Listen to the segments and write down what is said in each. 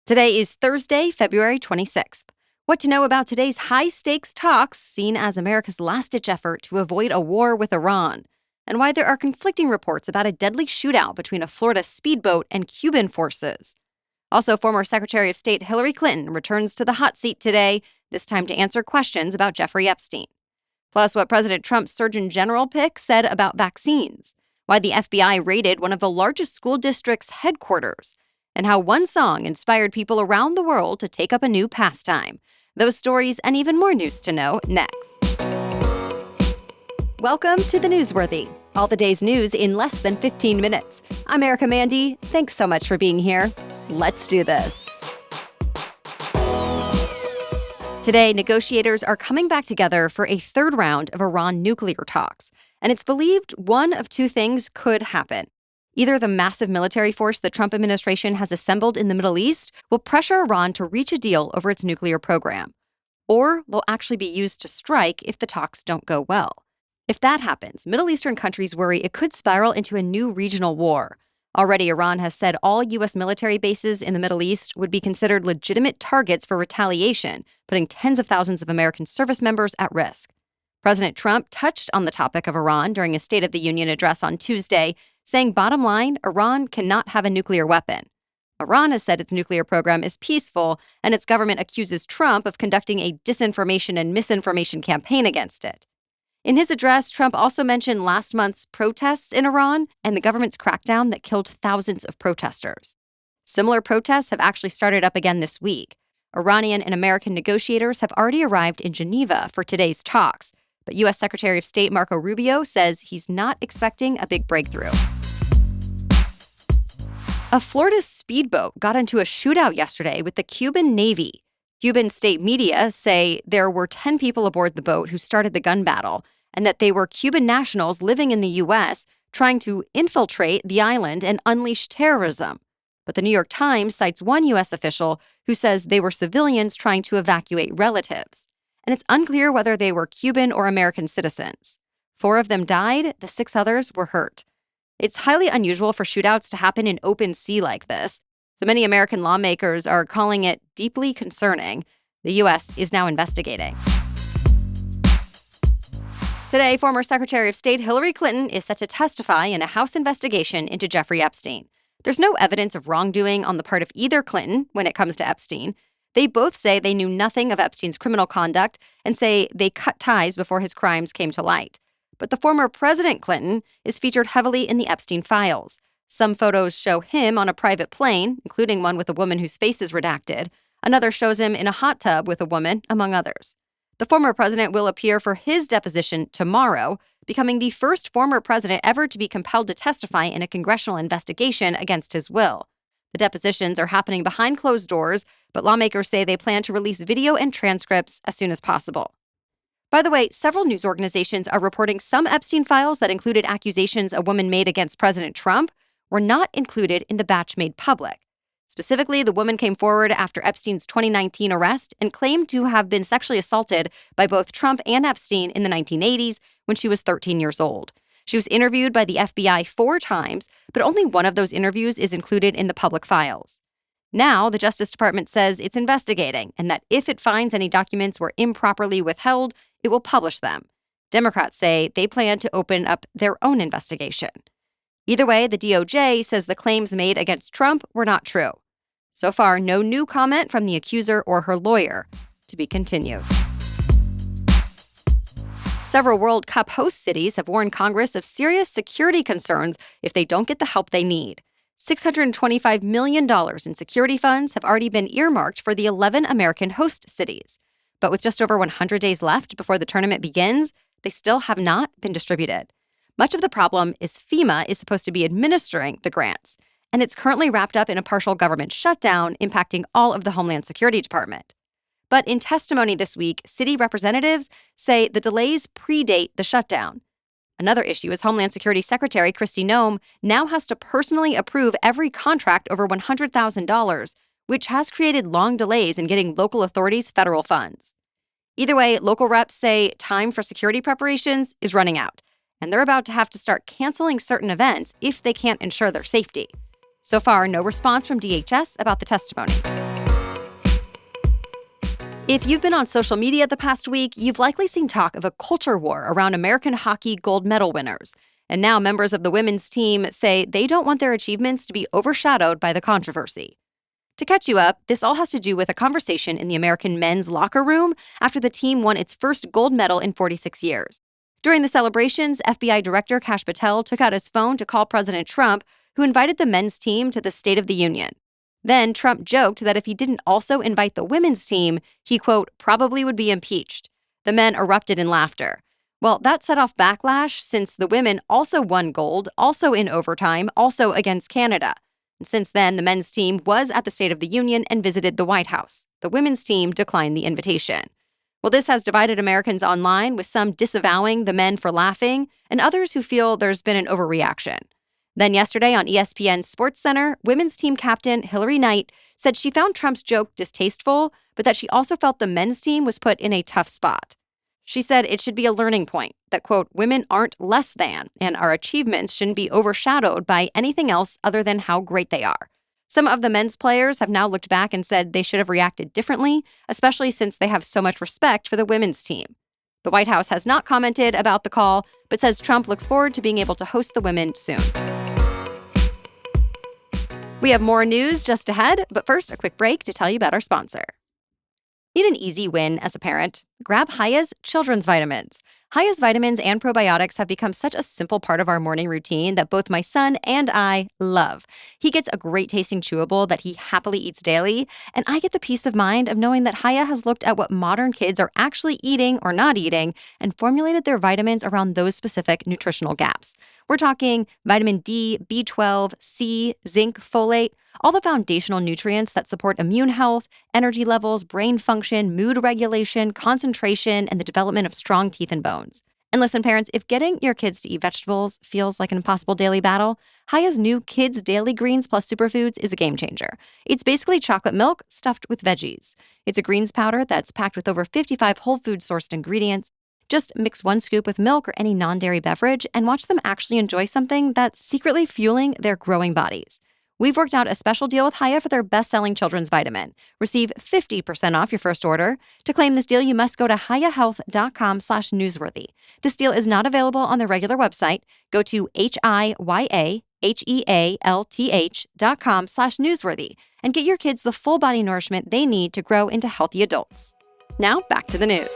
Today is Thursday, February 26th. What to know about today's high-stakes talks seen as America's last-ditch effort to avoid a war with Iran, and why there are conflicting reports about a deadly shootout between a Florida speedboat and Cuban forces. Also, former Secretary of State Hillary Clinton returns to the hot seat today, this time to answer questions about Jeffrey Epstein. Plus, what President Trump's Surgeon General pick said about vaccines, why the FBI raided one of the largest school districts' headquarters, and how one song inspired people around the world to take up a new pastime. Those stories and even more news to know next. Welcome to The Newsworthy, all the day's news in less than 15 minutes. I'm Erica Mandy. Thanks so much for being here. Let's do this. Today, negotiators are coming back together for a third round of Iran nuclear talks, and it's believed one of two things could happen. Either the massive military force the Trump administration has assembled in the Middle East will pressure Iran to reach a deal over its nuclear program, or will actually be used to strike if the talks don't go well. If that happens, Middle Eastern countries worry it could spiral into a new regional war. Already, Iran has said all U.S. military bases in the Middle East would be considered legitimate targets for retaliation, putting tens of thousands of American service members at risk. President Trump touched on the topic of Iran during a State of the Union address on Tuesday, saying, bottom line, Iran cannot have a nuclear weapon. Iran has said its nuclear program is peaceful, and its government accuses Trump of conducting a disinformation and misinformation campaign against it. In his address, Trump also mentioned last month's protests in Iran and the government's crackdown that killed thousands of protesters. Similar protests have actually started up again this week. Iranian and American negotiators have already arrived in Geneva for today's talks, but U.S. Secretary of State Marco Rubio says he's not expecting a big breakthrough. A Florida speedboat got into a shootout yesterday with the Cuban Navy. Cuban state media say there were 10 people aboard the boat who started the gun battle, and that they were Cuban nationals living in the U.S. trying to infiltrate the island and unleash terrorism. But the New York Times cites one U.S. official who says they were civilians trying to evacuate relatives. And it's unclear whether they were Cuban or American citizens. 4 of them died, the 6 others were hurt. It's highly unusual for shootouts to happen in open sea like this, so many American lawmakers are calling it deeply concerning. The U.S. is now investigating. Today, former Secretary of State Hillary Clinton is set to testify in a House investigation into Jeffrey Epstein. There's no evidence of wrongdoing on the part of either Clinton when it comes to Epstein. They both say they knew nothing of Epstein's criminal conduct and say they cut ties before his crimes came to light. But the former President Clinton is featured heavily in the Epstein files. Some photos show him on a private plane, including one with a woman whose face is redacted. Another shows him in a hot tub with a woman, among others. The former president will appear for his deposition tomorrow, becoming the first former president ever to be compelled to testify in a congressional investigation against his will. The depositions are happening behind closed doors, but lawmakers say they plan to release video and transcripts as soon as possible. By the way, several news organizations are reporting some Epstein files that included accusations a woman made against President Trump were not included in the batch made public. Specifically, the woman came forward after Epstein's 2019 arrest and claimed to have been sexually assaulted by both Trump and Epstein in the 1980s when she was 13 years old. She was interviewed by the FBI 4 times, but only one of those interviews is included in the public files. Now, the Justice Department says it's investigating and that if it finds any documents were improperly withheld, it will publish them. Democrats say they plan to open up their own investigation. Either way, the DOJ says the claims made against Trump were not true. So far, no new comment from the accuser or her lawyer. To be continued. Several World Cup host cities have warned Congress of serious security concerns if they don't get the help they need. $625 million in security funds have already been earmarked for the 11 American host cities. But with just over 100 days left before the tournament begins, they still have not been distributed. Much of the problem is FEMA is supposed to be administering the grants, and it's currently wrapped up in a partial government shutdown impacting all of the Homeland Security Department. But in testimony this week, city representatives say the delays predate the shutdown. Another issue is Homeland Security Secretary Kristi Noem now has to personally approve every contract over $100,000, which has created long delays in getting local authorities federal funds. Either way, local reps say time for security preparations is running out, and they're about to have to start canceling certain events if they can't ensure their safety. So far, no response from DHS about the testimony. If you've been on social media the past week, you've likely seen talk of a culture war around American hockey gold medal winners. And now members of the women's team say they don't want their achievements to be overshadowed by the controversy. To catch you up, this all has to do with a conversation in the American men's locker room after the team won its first gold medal in 46 years. During the celebrations, FBI Director Kash Patel took out his phone to call President Trump, who invited the men's team to the State of the Union. Then Trump joked that if he didn't also invite the women's team, he, quote, probably would be impeached. The men erupted in laughter. Well, that set off backlash since the women also won gold, also in overtime, also against Canada. And since then, the men's team was at the State of the Union and visited the White House. The women's team declined the invitation. Well, this has divided Americans online, with some disavowing the men for laughing and others who feel there's been an overreaction. Then yesterday on ESPN's SportsCenter, women's team captain Hillary Knight said she found Trump's joke distasteful, but that she also felt the men's team was put in a tough spot. She said it should be a learning point that, quote, women aren't less than, and our achievements shouldn't be overshadowed by anything else other than how great they are. Some of the men's players have now looked back and said they should have reacted differently, especially since they have so much respect for the women's team. The White House has not commented about the call, but says Trump looks forward to being able to host the women soon. We have more news just ahead, but first, a quick break to tell you about our sponsor. Need an easy win as a parent? Grab Hiya's Children's Vitamins. Hiya's vitamins and probiotics have become such a simple part of our morning routine that both my son and I love. He gets a great tasting chewable that he happily eats daily, and I get the peace of mind of knowing that Hiya has looked at what modern kids are actually eating or not eating and formulated their vitamins around those specific nutritional gaps. We're talking vitamin D, B12, C, zinc, folate, all the foundational nutrients that support immune health, energy levels, brain function, mood regulation, concentration, and the development of strong teeth and bones. And listen, parents, if getting your kids to eat vegetables feels like an impossible daily battle, Hiya's new Kids Daily Greens Plus Superfoods is a game changer. It's basically chocolate milk stuffed with veggies. It's a greens powder that's packed with over 55 whole food-sourced ingredients. Just mix 1 scoop with milk or any non-dairy beverage and watch them actually enjoy something that's secretly fueling their growing bodies. We've worked out a special deal with Hiya for their best-selling children's vitamin. Receive 50% off your first order. To claim this deal, you must go to hiyahealth.com/newsworthy. This deal is not available on the regular website. Go to hiyahealth.com/newsworthy and get your kids the full body nourishment they need to grow into healthy adults. Now, back to the news.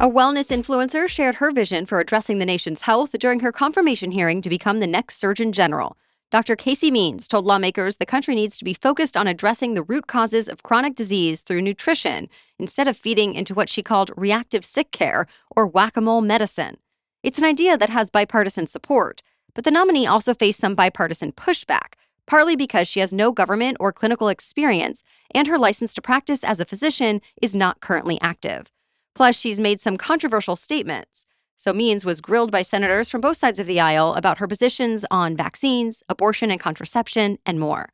A wellness influencer shared her vision for addressing the nation's health during her confirmation hearing to become the next Surgeon General. Dr. Casey Means told lawmakers the country needs to be focused on addressing the root causes of chronic disease through nutrition instead of feeding into what she called reactive sick care or whack-a-mole medicine. It's an idea that has bipartisan support, but the nominee also faced some bipartisan pushback, partly because she has no government or clinical experience and her license to practice as a physician is not currently active. Plus, she's made some controversial statements. So Means was grilled by senators from both sides of the aisle about her positions on vaccines, abortion and contraception, and more.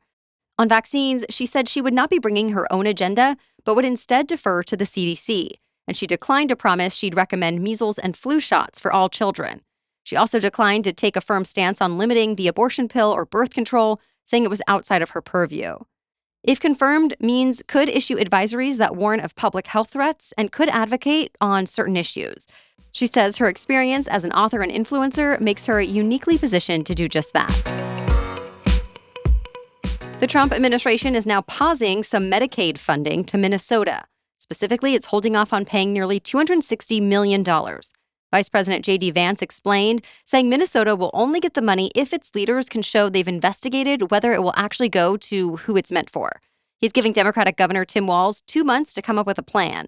On vaccines, she said she would not be bringing her own agenda, but would instead defer to the CDC. And she declined to promise she'd recommend measles and flu shots for all children. She also declined to take a firm stance on limiting the abortion pill or birth control, saying it was outside of her purview. If confirmed, Means could issue advisories that warn of public health threats and could advocate on certain issues. She says her experience as an author and influencer makes her uniquely positioned to do just that. The Trump administration is now pausing some Medicaid funding to Minnesota. Specifically, it's holding off on paying nearly $260 million. Vice President J.D. Vance explained, saying Minnesota will only get the money if its leaders can show they've investigated whether it will actually go to who it's meant for. He's giving Democratic Governor Tim Walz 2 months to come up with a plan.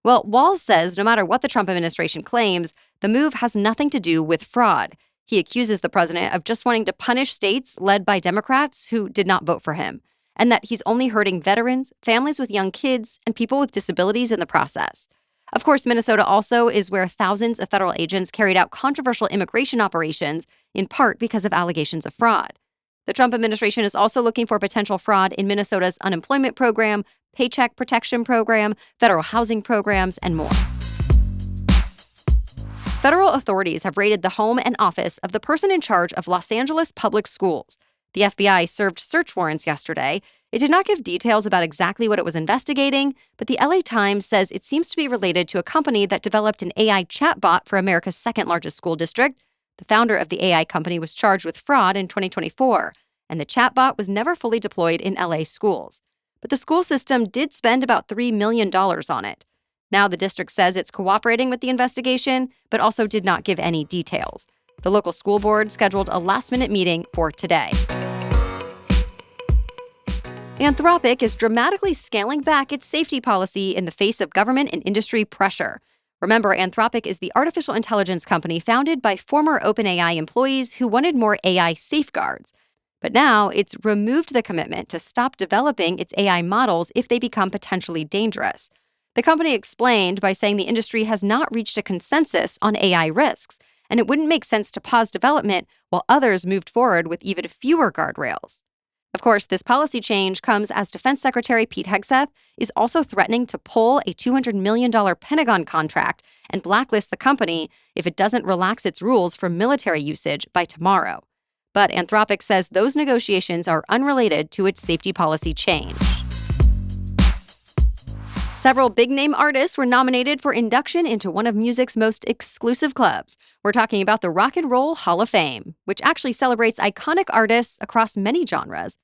Well, Walz says no matter what the Trump administration claims, the move has nothing to do with fraud. He accuses the president of just wanting to punish states led by Democrats who did not vote for him, and that he's only hurting veterans, families with young kids, and people with disabilities in the process. Of course, Minnesota also is where thousands of federal agents carried out controversial immigration operations, in part because of allegations of fraud. The Trump administration is also looking for potential fraud in Minnesota's unemployment program, paycheck protection program, federal housing programs, and more. Federal authorities have raided the home and office of the person in charge of Los Angeles public schools. The FBI served search warrants yesterday. It did not give details about exactly what it was investigating, but the LA Times says it seems to be related to a company that developed an AI chatbot for America's second largest school district. The founder of the AI company was charged with fraud in 2024, and the chatbot was never fully deployed in LA schools. But the school system did spend about $3 million on it. Now the district says it's cooperating with the investigation, but also did not give any details. The local school board scheduled a last-minute meeting for today. Anthropic is dramatically scaling back its safety policy in the face of government and industry pressure. Remember, Anthropic is the artificial intelligence company founded by former OpenAI employees who wanted more AI safeguards. But now it's removed the commitment to stop developing its AI models if they become potentially dangerous. The company explained by saying the industry has not reached a consensus on AI risks, and it wouldn't make sense to pause development while others moved forward with even fewer guardrails. Of course, this policy change comes as Defense Secretary Pete Hegseth is also threatening to pull a $200 million Pentagon contract and blacklist the company if it doesn't relax its rules for military usage by tomorrow. But Anthropic says those negotiations are unrelated to its safety policy change. Several big-name artists were nominated for induction into one of music's most exclusive clubs. We're talking about the Rock and Roll Hall of Fame, which actually celebrates iconic artists across many genres.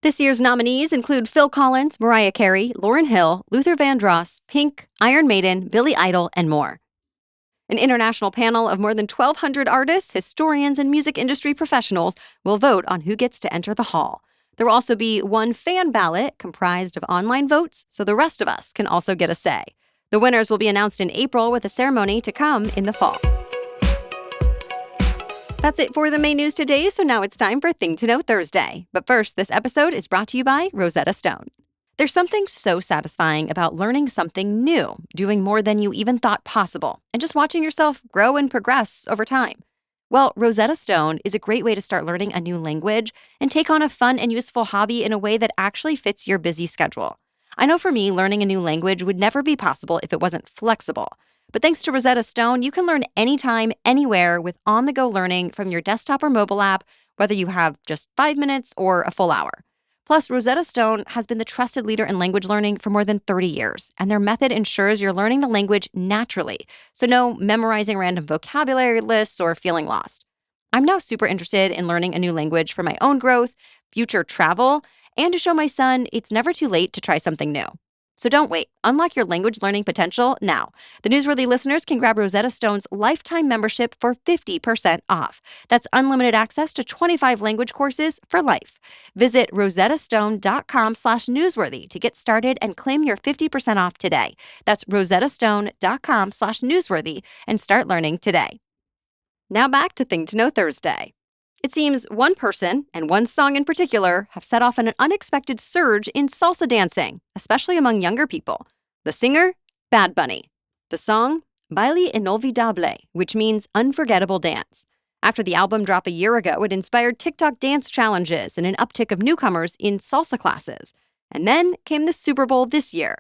This year's nominees include Phil Collins, Mariah Carey, Lauryn Hill, Luther Vandross, Pink, Iron Maiden, Billy Idol, and more. An international panel of more than 1,200 artists, historians, and music industry professionals will vote on who gets to enter the hall. There will also be one fan ballot comprised of online votes, so the rest of us can also get a say. The winners will be announced in April with a ceremony to come in the fall. That's it for the main news today, so now it's time for Thing to Know Thursday. But first, this episode is brought to you by Rosetta Stone. There's something so satisfying about learning something new, doing more than you even thought possible, and just watching yourself grow and progress over time. Well, Rosetta Stone is a great way to start learning a new language and take on a fun and useful hobby in a way that actually fits your busy schedule. I know for me, learning a new language would never be possible if it wasn't flexible. But thanks to Rosetta Stone, you can learn anytime, anywhere with on-the-go learning from your desktop or mobile app, whether you have just 5 minutes or a full hour. Plus, Rosetta Stone has been the trusted leader in language learning for more than 30 years, and their method ensures you're learning the language naturally, so no memorizing random vocabulary lists or feeling lost. I'm now super interested in learning a new language for my own growth, future travel, and to show my son it's never too late to try something new. So don't wait. Unlock your language learning potential now. The Newsworthy listeners can grab Rosetta Stone's lifetime membership for 50% off. That's unlimited access to 25 language courses for life. Visit rosettastone.com/newsworthy to get started and claim your 50% off today. That's rosettastone.com/newsworthy and start learning today. Now back to Thing to Know Thursday. It seems one person, and one song in particular, have set off an unexpected surge in salsa dancing, especially among younger people. The singer? Bad Bunny. The song? Baile Inolvidable, which means unforgettable dance. After the album dropped a year ago, it inspired TikTok dance challenges and an uptick of newcomers in salsa classes. And then came the Super Bowl this year,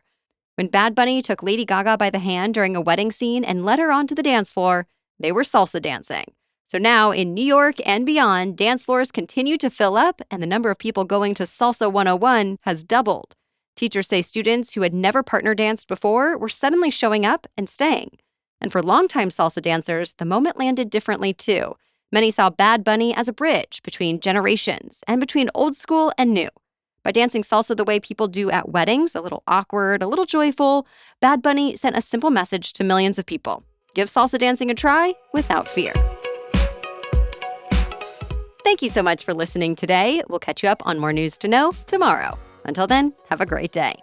when Bad Bunny took Lady Gaga by the hand during a wedding scene and led her onto the dance floor. They were salsa dancing. So now, in New York and beyond, dance floors continue to fill up, and the number of people going to Salsa 101 has doubled. Teachers say students who had never partner danced before were suddenly showing up and staying. And for longtime salsa dancers, the moment landed differently too. Many saw Bad Bunny as a bridge between generations and between old school and new. By dancing salsa the way people do at weddings, a little awkward, a little joyful, Bad Bunny sent a simple message to millions of people. Give salsa dancing a try without fear. Thank you so much for listening today. We'll catch you up on more news to know tomorrow. Until then, have a great day.